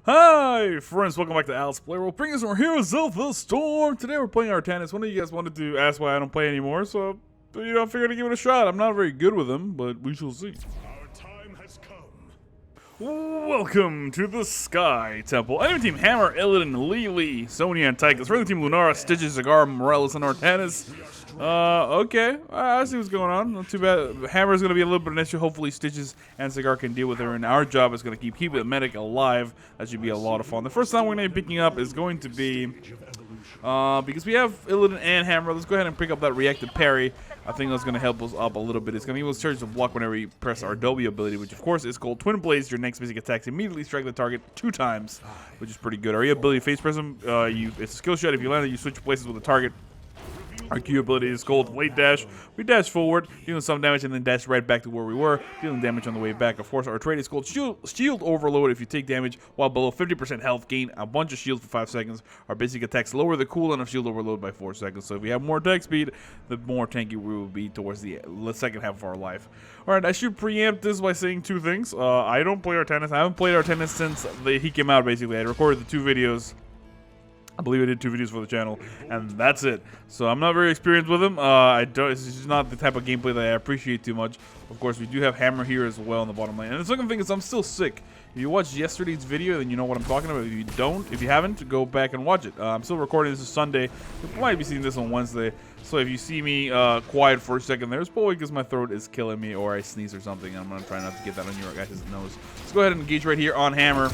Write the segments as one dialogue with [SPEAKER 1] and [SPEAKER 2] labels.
[SPEAKER 1] Hi friends, welcome back to Alice Playworld, bringing us more Heroes of the Storm. Today we're playing Artanis. One of you guys wanted to ask why I don't play anymore, so I figured to give it a shot. I'm not very good with him, but we shall see.
[SPEAKER 2] Our time has come.
[SPEAKER 1] Welcome to the Sky Temple. Enemy team Hammer, Illidan, Lily, Sonya, and Tychus. Friendly team Lunara, Stitches, Zagar, Morales, and Artanis. Okay. I see what's going on. Not too bad. Hammer is going to be a little bit of an issue. Hopefully Stitches and Zagar can deal with her, and our job is going to keep the medic alive. That should be a lot of fun. The first time we're going to be picking up is going to be, because we have Illidan and Hammer, let's go ahead and pick up that reactive parry. I think that's going to help us up a little bit. It's going to be able to charge the block whenever we press our W ability, which of course is called Twin Blades. Your next basic attacks immediately strike the target 2 times, which is pretty good. Our E ability, Face Prism, it's a skill shot. If you land it, you switch places with the target. Our Q ability is called Late Dash. We dash forward, dealing some damage, and then dash right back to where we were, dealing damage on the way back. Of course, our trait is called Shield Overload. If you take damage while below 50% health, gain a bunch of shields for 5 seconds. Our basic attacks lower the cooldown of Shield Overload by 4 seconds. So if we have more attack speed, the more tanky we will be towards the second half of our life. Alright, I should preempt this by saying 2 things. I don't play Artanis. I haven't played Artanis since he came out, basically. I recorded the 2 videos. I believe I did 2 videos for the channel, and that's it. So I'm not very experienced with him. It's just not the type of gameplay that I appreciate too much. Of course, we do have Hammer here as well in the bottom lane. And the second thing is I'm still sick. If you watched yesterday's video, then you know what I'm talking about. If you haven't, go back and watch it. I'm still recording. This is Sunday. You might be seeing this on Wednesday. So if you see me quiet for a second there, it's probably because my throat is killing me or I sneeze or something. I'm going to try not to get that on your guys' nose. Let's go ahead and engage right here on Hammer.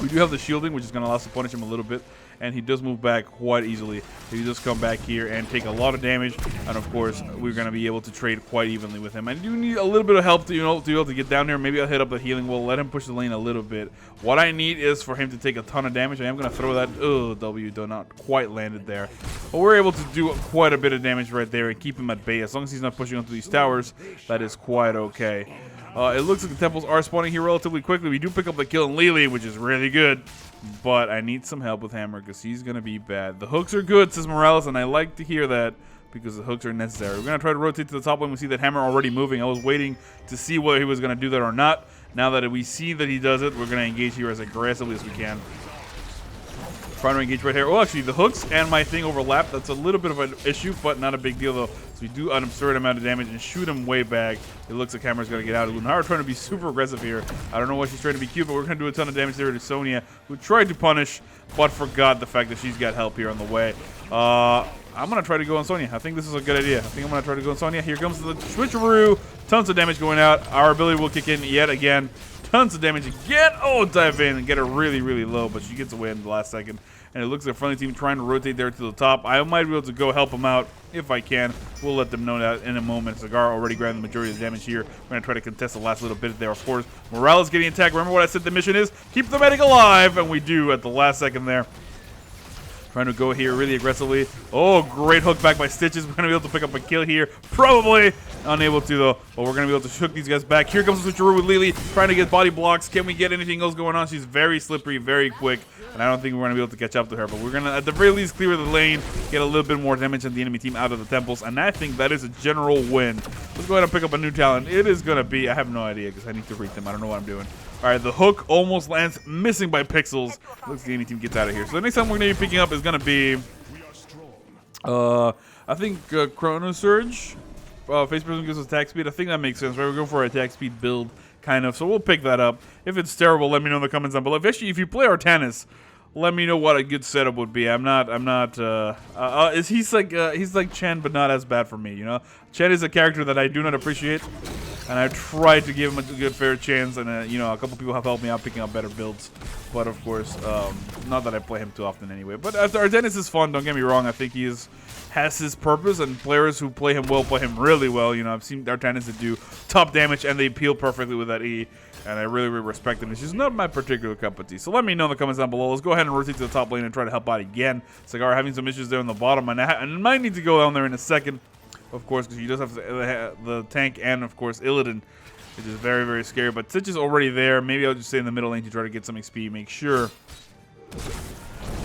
[SPEAKER 1] We do have the shielding, which is going to allow us to punish him a little bit, and he does move back quite easily. He does come back here and take a lot of damage, and of course, we're going to be able to trade quite evenly with him. I do need a little bit of help to, to be able to get down there. Maybe I'll hit up the healing. We'll let him push the lane a little bit. What I need is for him to take a ton of damage. I am going to throw that. W do not quite landed there. But we're able to do quite a bit of damage right there and keep him at bay. As long as he's not pushing onto these towers, that is quite okay. It looks like the temples are spawning here relatively quickly. We do pick up the kill in Lily, which is really good. But I need some help with Hammer because he's going to be bad. The hooks are good, says Morales, and I like to hear that because the hooks are necessary. We're going to try to rotate to the top lane. We see that Hammer already moving. I was waiting to see whether he was going to do that or not. Now that we see that he does it, we're going to engage here as aggressively as we can. Trying to engage right here. Oh, actually, the hooks and my thing overlap. That's a little bit of an issue, but not a big deal, though. So we do an absurd amount of damage and shoot him way back. It looks like Hammer's going to get out. Lunara trying to be super aggressive here. I don't know why she's trying to be cute, but we're going to do a ton of damage there to Sonya, who tried to punish, but forgot the fact that she's got help here on the way. I'm going to try to go on Sonya. I think this is a good idea. I think I'm going to try to go on Sonya. Here comes the Switcheroo. Tons of damage going out. Our ability will kick in yet again. Tons of damage again. Oh, dive in and get her really, really low, but she gets away in the last second. And it looks like a friendly team trying to rotate there to the top. I might be able to go help them out if I can. We'll let them know that in a moment. Zagar already grabbed the majority of the damage here. We're going to try to contest the last little bit there, of course. Morales getting attacked. Remember what I said the mission is? Keep the medic alive. And we do at the last second there. Trying to go here really aggressively. Oh, great hook back by Stitches. We're going to be able to pick up a kill here. Probably unable to, though. But we're going to be able to hook these guys back. Here comes the Switcheroo with Lily trying to get body blocks. Can we get anything else going on? She's very slippery, very quick. And I don't think we're going to be able to catch up to her. But we're going to, at the very least, clear the lane. Get a little bit more damage than the enemy team out of the temples. And I think that is a general win. Let's go ahead and pick up a new talent. It is going to be, I have no idea because I need to read them. I don't know what I'm doing. All right, the hook almost lands, missing by pixels. Looks like the enemy team gets out of here. So the next time we're going to be picking up is going to be, I think Chrono Surge. Face Prism gives us attack speed. I think that makes sense, right? We're going for an attack speed build, kind of. So we'll pick that up. If it's terrible, let me know in the comments down below. If you play Artanis, let me know what a good setup would be. He's like Chen, but not as bad for me, you know? Chen is a character that I do not appreciate, and I tried to give him a good fair chance, and a couple people have helped me out picking up better builds. But of course, not that I play him too often anyway. But Artanis is fun, don't get me wrong. I think he has his purpose, and players who play him well play him really well. I've seen Artanis do top damage, and they peel perfectly with that E. And I really, really respect him. It's just not my particular cup of tea. So let me know in the comments down below. Let's go ahead and rotate to the top lane and try to help out again. Zagar having some issues there on the bottom. And I might need to go down there in a second, of course, because he does have the tank and, of course, Illidan, which is very, very scary. But Stitch is already there. Maybe I'll just stay in the middle lane to try to get some XP. Make sure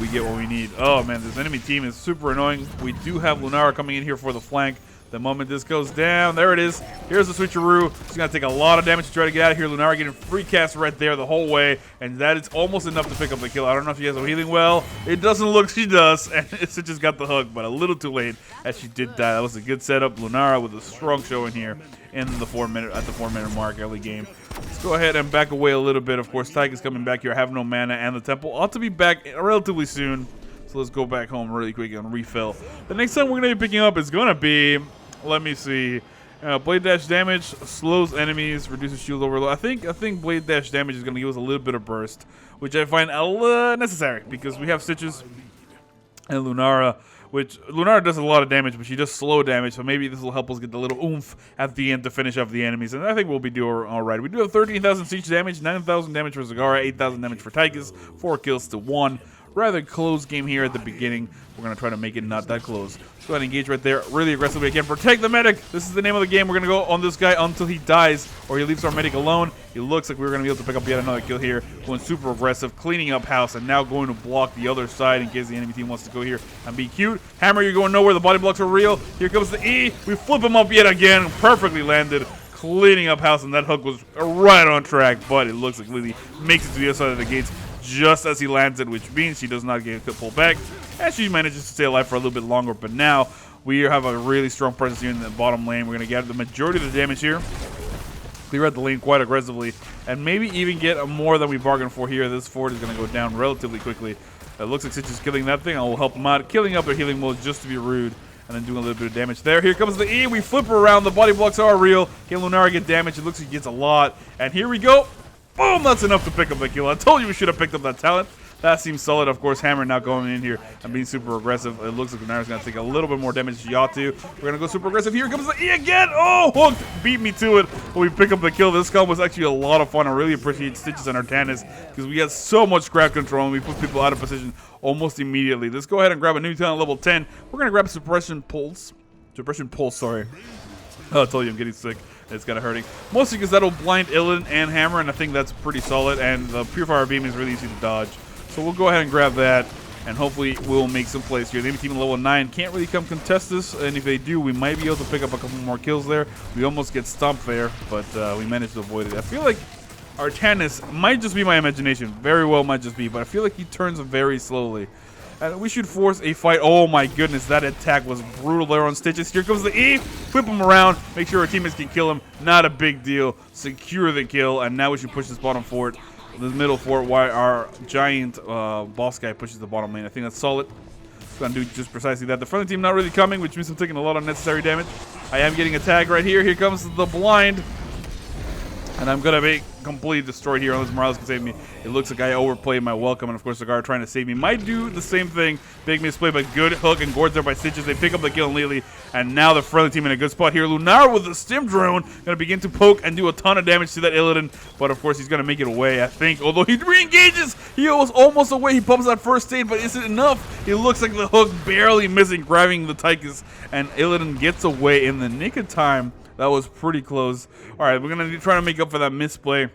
[SPEAKER 1] we get what we need. Oh, man, this enemy team is super annoying. We do have Lunara coming in here for the flank. The moment this goes down, there it is. Here's the switcheroo. She's going to take a lot of damage to try to get out of here. Lunara getting free cast right there the whole way, and that is almost enough to pick up the kill. I don't know if she has a healing well. It doesn't look she does, and it's just got the hook, but a little too late as she did die. That was a good setup. Lunara with a strong showing here in the 4-minute mark early game. Let's go ahead and back away a little bit. Of course, Tyke is coming back here. I have no mana, and the temple ought to be back relatively soon. So let's go back home really quick and refill. The next time we're going to be picking up is going to be, let me see, blade dash damage, slows enemies, reduces shield overload. I think blade dash damage is going to give us a little bit of burst, which I find necessary because we have Stitches and Lunara, which Lunara does a lot of damage, but she does slow damage, so maybe this will help us get the little oomph at the end to finish off the enemies, and I think we'll be doing all right. We do have 13,000 siege damage, 9,000 damage for Zagara, 8,000 damage for Tychus, 4 kills to 1. Rather close game here at the beginning. We're going to try to make it not that close. Let's go ahead and engage right there really aggressively again. Protect the medic. This is the name of the game. We're going to go on this guy until he dies or he leaves our medic alone. It looks like we're going to be able to pick up yet another kill here. Going super aggressive, cleaning up house, and now going to block the other side in case the enemy team wants to go here and be cute. Hammer, you're going nowhere. The body blocks are real. Here comes the E. We flip him up yet again. Perfectly landed. Cleaning up house, and that hook was right on track, but it looks like Lily makes it to the other side of the gates just as he lands it, which means she does not get pulled back, and she manages to stay alive for a little bit longer. But now we have a really strong presence here in the bottom lane. We're going to get the majority of the damage here, clear out the lane quite aggressively, and maybe even get more than we bargained for here. This fort is going to go down relatively quickly. It looks like Sitch is killing that thing. I will help him out, killing up their healing mode just to be rude, and then doing a little bit of damage there. Here comes the E. We flip her around. The body blocks are real. Can Lunara get damage? It looks like he gets a lot, and here we go. Boom! That's enough to pick up the kill. I told you we should have picked up that talent. That seems solid. Of course, Hammer now going in here and being super aggressive. It looks like Lunara's going to take a little bit more damage than she ought to. We're going to go super aggressive. Here comes the E again. Oh, Hook beat me to it. But we pick up the kill. This combo was actually a lot of fun. I really appreciate Stitches and Artanis because we got so much crowd control and we put people out of position almost immediately. Let's go ahead and grab a new talent level 10. We're going to grab Suppression Pulse. Sorry. Oh, I told you I'm getting sick. It's kind of hurting. Mostly because that'll blind Illidan and Hammer, and I think that's pretty solid. And the Purifier Beam is really easy to dodge. So we'll go ahead and grab that, and hopefully we'll make some plays here. The enemy team at level 9 can't really come contest this, and if they do, we might be able to pick up a couple more kills there. We almost get stomped there, but we managed to avoid it. I feel like Artanis might just be my imagination. Very well might just be, but I feel like he turns very slowly. And we should force a fight. Oh my goodness, that attack was brutal there on Stitches. Here comes the E. Flip him around. Make sure our teammates can kill him. Not a big deal. Secure the kill. And now we should push this bottom fort, this middle fort, while our giant boss guy pushes the bottom lane. I think that's solid. Gonna do just precisely that. The friendly team not really coming, which means I'm taking a lot of unnecessary damage. I am getting a tag right here. Here comes the blind. And I'm going to be completely destroyed here unless Morales can save me. It looks like I overplayed my welcome. And, of course, the guard trying to save me might do the same thing. Big misplay, but good hook and gourds there by Stitches. They pick up the kill on Lily. And now the friendly team in a good spot here. Lunar with the stim drone. Going to begin to poke and do a ton of damage to that Illidan. But, of course, he's going to make it away, I think. Although he re-engages. He was almost away. He pumps that first aid, but is it enough? It looks like the hook barely missing, grabbing the Tychus. And Illidan gets away in the nick of time. That was pretty close. All right, we're going to try to make up for that misplay.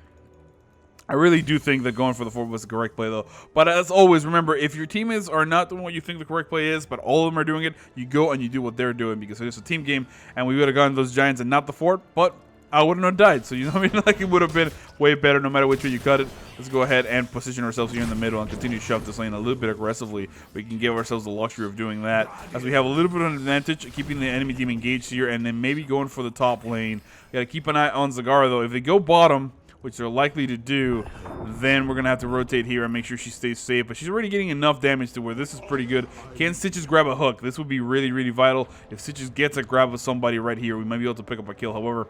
[SPEAKER 1] I really do think that going for the fort was the correct play, though. But as always, remember, if your teammates are not doing what you think the correct play is, but all of them are doing it, you go and you do what they're doing, because it's a team game, and we would have gotten those giants and not the fort, but I wouldn't have died. So, you know what I mean? Like, it would have been way better no matter which way you cut it. Let's go ahead and position ourselves here in the middle and continue to shove this lane a little bit aggressively. We can give ourselves the luxury of doing that, as we have a little bit of an advantage, keeping the enemy team engaged here, and then maybe going for the top lane. Got to keep an eye on Zagara, though. If they go bottom, which they're likely to do, then we're going to have to rotate here and make sure she stays safe. But she's already getting enough damage to where this is pretty good. Can Stitches grab a hook? This would be really, really vital. If Stitches gets a grab of somebody right here, we might be able to pick up a kill. However,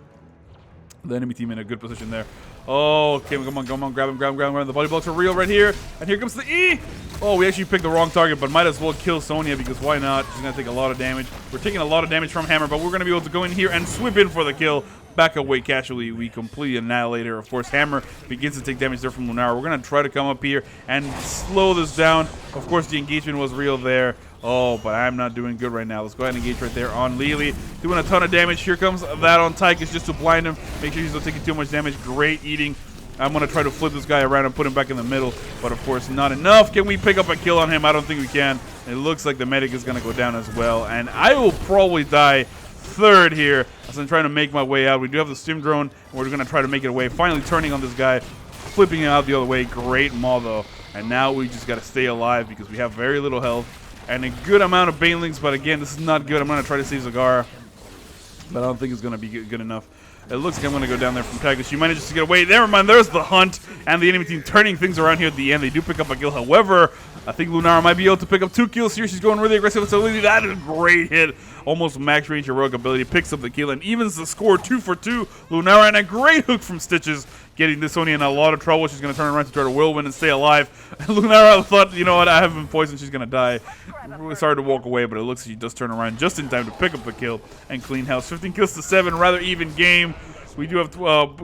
[SPEAKER 1] the enemy team in a good position there. Oh, okay, come on, grab him. The body blocks are real right here. And here comes the E! Oh, we actually picked the wrong target, but might as well kill Sonya, because why not? She's going to take a lot of damage. We're taking a lot of damage from Hammer, but we're going to be able to go in here and swoop in for the kill. Back away casually, we completely annihilate her. Of course, Hammer begins to take damage there from Lunara. We're going to try to come up here and slow this down. Of course, the engagement was real there. Oh, but I'm not doing good right now. Let's go ahead and engage right there on Lily. Doing a ton of damage. Here comes that on Tychus just to blind him. Make sure he's not taking too much damage. Great eating. I'm going to try to flip this guy around and put him back in the middle. But, of course, not enough. Can we pick up a kill on him? I don't think we can. It looks like the medic is going to go down as well. And I will probably die third here as I'm trying to make my way out. We do have the stim drone, and we're going to try to make it away. Finally turning on this guy, flipping it out the other way. Great maul, though. And now we just got to stay alive because we have very little health and a good amount of banelings. But again, this is not good. I'm going to try to save Zagara, but I don't think it's going to be good enough. It looks like I'm going to go down there from Tiger. She manages to get away. Never mind. There's the hunt. And the enemy team turning things around here at the end. They do pick up a kill. However, I think Lunara might be able to pick up 2 kills here. She's going really aggressive. So that is a great hit. Almost max range heroic ability. Picks up the kill and evens the score 2 for 2. Lunara and a great hook from Stitches. Getting this Sonya in a lot of trouble. She's going to turn around to try to whirlwind and stay alive. Lunara thought, you know what, I haven't been poisoned. She's going to die. Really sorry to walk away, but it looks like she does turn around just in time to pick up the kill and clean house. 15 kills to 7. Rather even game. We do have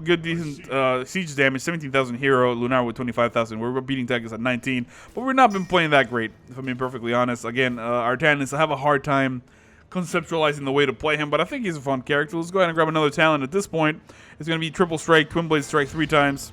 [SPEAKER 1] good, decent siege damage. 17,000 hero. Lunara with 25,000. We're beating Titus at 19. But we've not been playing that great, if I'm being perfectly honest. Again, Artanis, I have a hard time conceptualizing the way to play him, but I think he's a fun character. Let's go ahead and grab another talent. At this point, it's going to be triple strike, twin blade strike 3 times.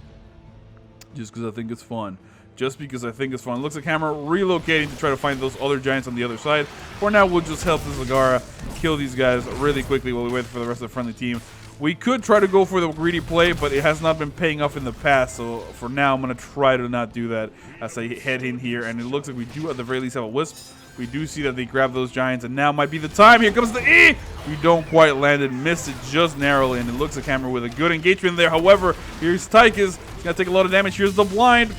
[SPEAKER 1] Just because I think it's fun. Just because I think it's fun. It looks like Hammer relocating to try to find those other giants on the other side. For now, we'll just help the Zagara kill these guys really quickly while we wait for the rest of the friendly team. We could try to go for the greedy play, but it has not been paying off in the past. So for now, I'm going to try to not do that as I head in here. And it looks like we do at the very least have a Wisp. We do see that they grab those giants, and now might be the time. Here comes the E! We don't quite land it, missed it just narrowly, and it looks like Hammer with a good engagement there. However, here's Tychus. He's going to take a lot of damage. Here's the blind.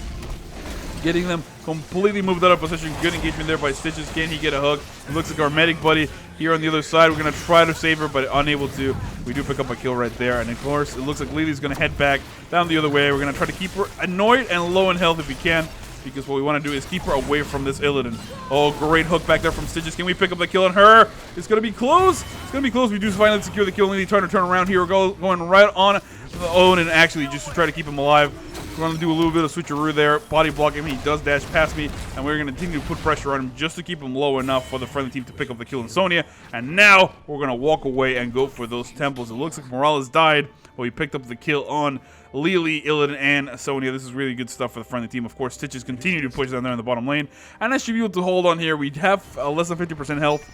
[SPEAKER 1] Getting them completely moved out of position. Good engagement there by Stitches. Can he get a hook? It looks like our medic buddy here on the other side. We're going to try to save her, but unable to. We do pick up a kill right there. And of course, it looks like Lily's going to head back down the other way. We're going to try to keep her annoyed and low in health if we can, because what we want to do is keep her away from this Illidan. Oh, great hook back there from Stitches. Can we pick up the kill on her? It's going to be close. It's going to be close. We do finally secure the kill. Lily trying to turn around here. We're going right on the Owen, and actually just to try to keep him alive. We're going to do a little bit of switcheroo there. Body block him. He does dash past me, and we're going to continue to put pressure on him just to keep him low enough for the friendly team to pick up the kill on Sonya. And now we're going to walk away and go for those temples. It looks like Morales died, but we picked up the kill on Lily, Illidan, and Sonya. This is really good stuff for the friendly team. Of course, Stitches continue to push down there in the bottom lane, and I should be able to hold on here. We have less than 50% health,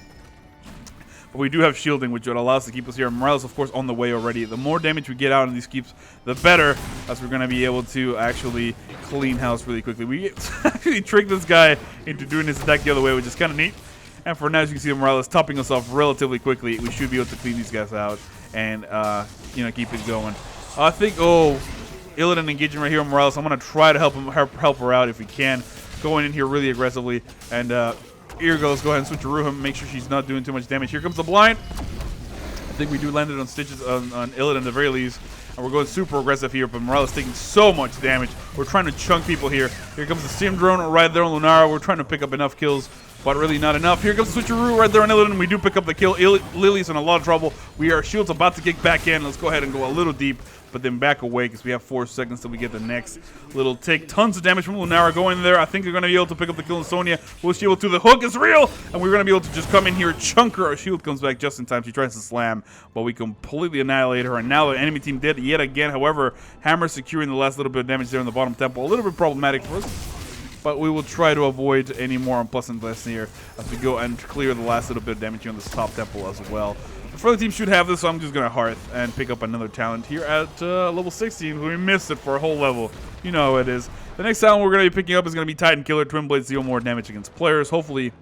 [SPEAKER 1] but we do have shielding, which would allow us to keep us here. Morales, of course, on the way already. The more damage we get out in these keeps, the better, as we're going to be able to actually clean house really quickly. We actually tricked this guy into doing his attack the other way, which is kind of neat. And for now, as you can see, Morales topping us off relatively quickly. We should be able to clean these guys out and keep it going. I think, Illidan engaging right here on Morales. I'm going to try to help her out if we can. Going in here really aggressively. And here goes. Go ahead and switcheroo him. Make sure she's not doing too much damage. Here comes the blind. I think we do land it on Stitches, on Illidan at the very least. And we're going super aggressive here, but Morales taking so much damage. We're trying to chunk people here. Here comes the Sim Drone right there on Lunara. We're trying to pick up enough kills, but really not enough. Here comes the Switcheroo right there on Illidan. We do pick up the kill. Lily's in a lot of trouble. Our shield's about to kick back in. Let's go ahead and go a little deep, but then back away because we have 4 seconds till we get the next little tick. Tons of damage from Lunara going there. I think they're going to be able to pick up the kill on Sonya. Will she be able to? The hook is real, and we're going to be able to just come in here, chunk her. Our shield comes back just in time. She tries to slam, but we completely annihilate her, and now the enemy team did yet again. However, Hammer securing the last little bit of damage there in the bottom temple. A little bit problematic for us, but we will try to avoid any more unpleasantness here as we go and clear the last little bit of damage here on this top temple as well. The further team should have this, so I'm just going to Hearth and pick up another talent here at level 16. We missed it for a whole level. You know how it is. The next talent we're going to be picking up is going to be Titan Killer. Twin Blades deal more damage against players. Hopefully,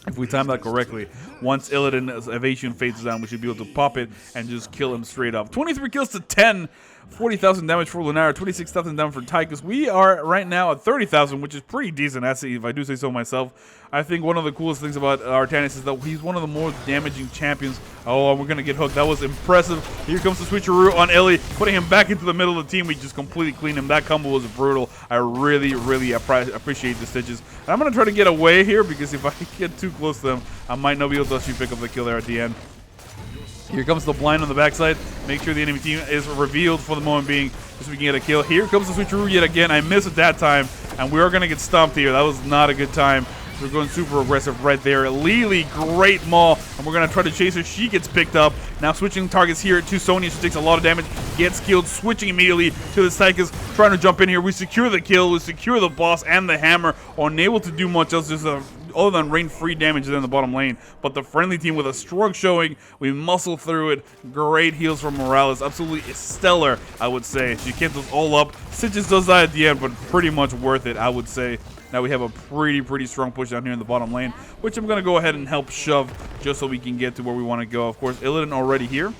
[SPEAKER 1] if we time that correctly, once Illidan's evasion fades down, we should be able to pop it and just kill him straight up. 23 kills to 10. 40,000 damage for Lunara, 26,000 damage for Tychus. We are right now at 30,000, which is pretty decent, if I do say so myself. I think one of the coolest things about Artanis is that he's one of the more damaging champions. Oh, we're going to get hooked. That was impressive. Here comes the switcheroo on Ellie, putting him back into the middle of the team. We just completely cleaned him. That combo was brutal. I really, really appreciate the Stitches. And I'm going to try to get away here because if I get too close to them, I might not be able to actually pick up the kill there at the end. Here comes the blind on the backside. Make sure the enemy team is revealed for the moment being, so we can get a kill. Here comes the switcheroo yet again. I missed it that time, and we are going to get stomped here. That was not a good time. We're going super aggressive right there. Lily, great maul, and we're going to try to chase her. She gets picked up. Now switching targets here to Sonya. She takes a lot of damage, gets killed, switching immediately to the Tychus, trying to jump in here. We secure the kill. We secure the boss and the hammer. Unable to do much else, just other than rain-free damage in the bottom lane. But the friendly team with a strong showing, we muscle through it. Great heals from Morales, absolutely stellar, I would say. She kept us all up. Stitches does that at the end, but pretty much worth it, I would say. Now we have a pretty strong push down here in the bottom lane, which I'm going to go ahead and help shove just so we can get to where we want to go. Of course, Illidan already here.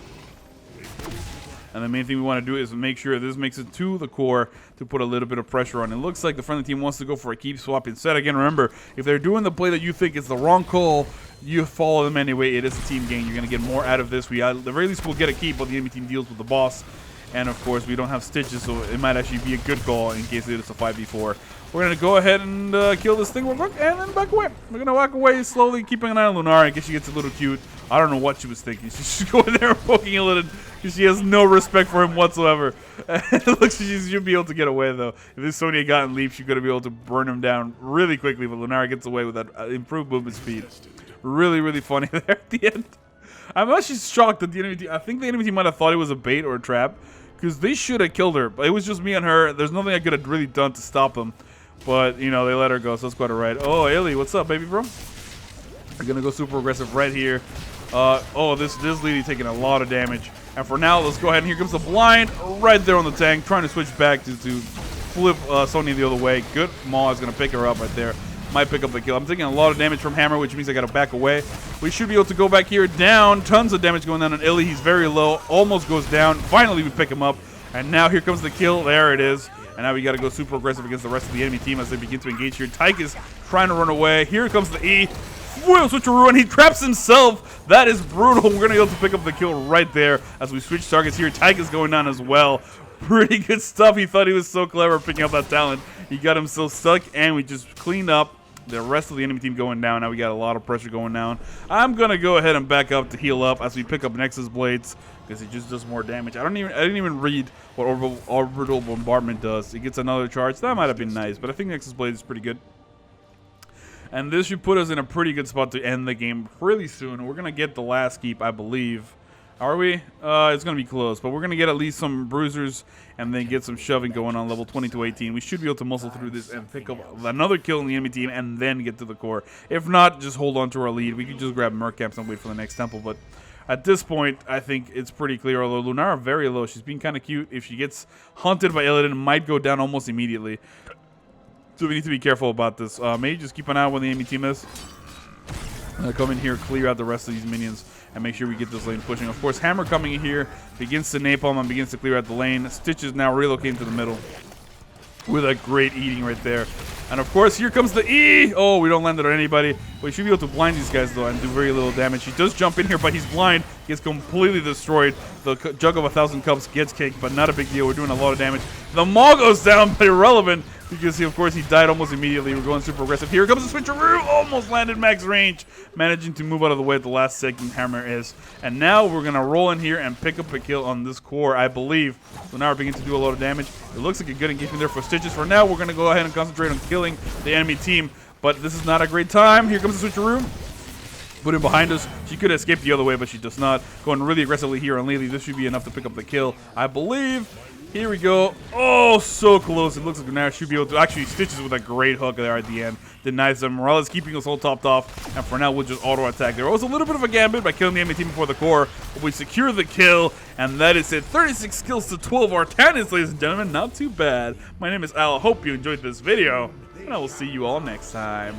[SPEAKER 1] And the main thing we want to do is make sure this makes it to the core to put a little bit of pressure on. It looks like the friendly team wants to go for a keep swap instead. Again, remember, if they're doing the play that you think is the wrong call, you follow them anyway. It is a team game. You're going to get more out of this. We, at the very least, will get a keep while the enemy team deals with the boss. And, of course, we don't have Stitches, so it might actually be a good call in case it is a 5v4. We're going to go ahead and kill this thing real quick and then back away. We're going to walk away slowly, keeping an eye on Lunara in case she gets a little cute. I don't know what she was thinking. She's just going there and poking Illidan because she has no respect for him whatsoever. It looks like she should be able to get away, though. If this Sonya had gotten leap, she's going to be able to burn him down really quickly, but Lunara gets away with that improved movement speed. Really funny there at the end. I'm actually shocked that the enemy team, I think the enemy team might have thought it was a bait or a trap, because they should have killed her, but it was just me and her. There's nothing I could have really done to stop them. But, you know, they let her go, so that's quite alright. Oh, Illy, what's up, baby bro? We're going to go super aggressive right here. This Lily taking a lot of damage. And for now, let's go ahead and here comes the blind right there on the tank. Trying to switch back to flip Sonya the other way. Good. Maul is going to pick her up right there. Might pick up the kill. I'm taking a lot of damage from Hammer, which means I got to back away. We should be able to go back here down. Tons of damage going down on Illy. He's very low. Almost goes down. Finally, we pick him up. And now here comes the kill. There it is. And now we got to go super aggressive against the rest of the enemy team as they begin to engage here. Tyke is trying to run away. Here comes the E. Switcheroo, and he traps himself. That is brutal. We're going to be able to pick up the kill right there as we switch targets here. Tyke is going down as well. Pretty good stuff. He thought he was so clever picking up that talent. He got himself stuck, and we just cleaned up the rest of the enemy team going down. Now we got a lot of pressure going down. I'm going to go ahead and back up to heal up as we pick up Nexus Blades because it just does more damage. I didn't even read what orbital bombardment does. It gets another charge. That might have been nice, but I think Nexus Blades is pretty good. And this should put us in a pretty good spot to end the game really soon. We're going to get the last keep, I believe. Are we? It's going to be close, but we're going to get at least some bruisers and then get some shoving going on level 20 to 18. We should be able to muscle through this and pick up another kill in the enemy team and then get to the core. If not, just hold on to our lead. We could just grab Merc Camps and wait for the next temple, but at this point, I think it's pretty clear. Although Lunara very low, she's being kind of cute. If she gets hunted by Illidan, it might go down almost immediately. So we need to be careful about this. Maybe just keep an eye on where the enemy team is. Come in here, clear out the rest of these minions, and make sure we get this lane pushing. Of course, Hammer coming in here, begins to napalm and begins to clear out the lane. Stitch is now relocating to the middle with a great eating right there. And of course, here comes the E! Oh, we don't land it on anybody. We should be able to blind these guys, though, and do very little damage. He does jump in here, but he's blind. He gets completely destroyed. The Jug of 1,000 Cups gets kicked, but not a big deal. We're doing a lot of damage. The Maul goes down, but irrelevant, because of course, he died almost immediately. We're going super aggressive. Here comes the Switcheroo! Almost landed max range. Managing to move out of the way at the last second. Hammer is. And now we're going to roll in here and pick up a kill on this core, I believe. So now we're beginning to do a lot of damage. It looks like a good engagement there for Stitches. For now, we're going to go ahead and concentrate on killing the enemy team. But this is not a great time. Here comes the Switcheroo. Put him behind us. She could escape the other way, but she does not. Going really aggressively here on Lily. This should be enough to pick up the kill, I believe. Here we go. Oh, so close. It looks like now should be able to. Actually, Stitches with a great hook there at the end. Denies them. Morales keeping us all topped off. And for now, we'll just auto attack. There was a little bit of a gambit by killing the enemy team before the core. But we secure the kill. And that is it. 36 kills to 12 Artanis, ladies and gentlemen. Not too bad. My name is Al. I hope you enjoyed this video. And I will see you all next time.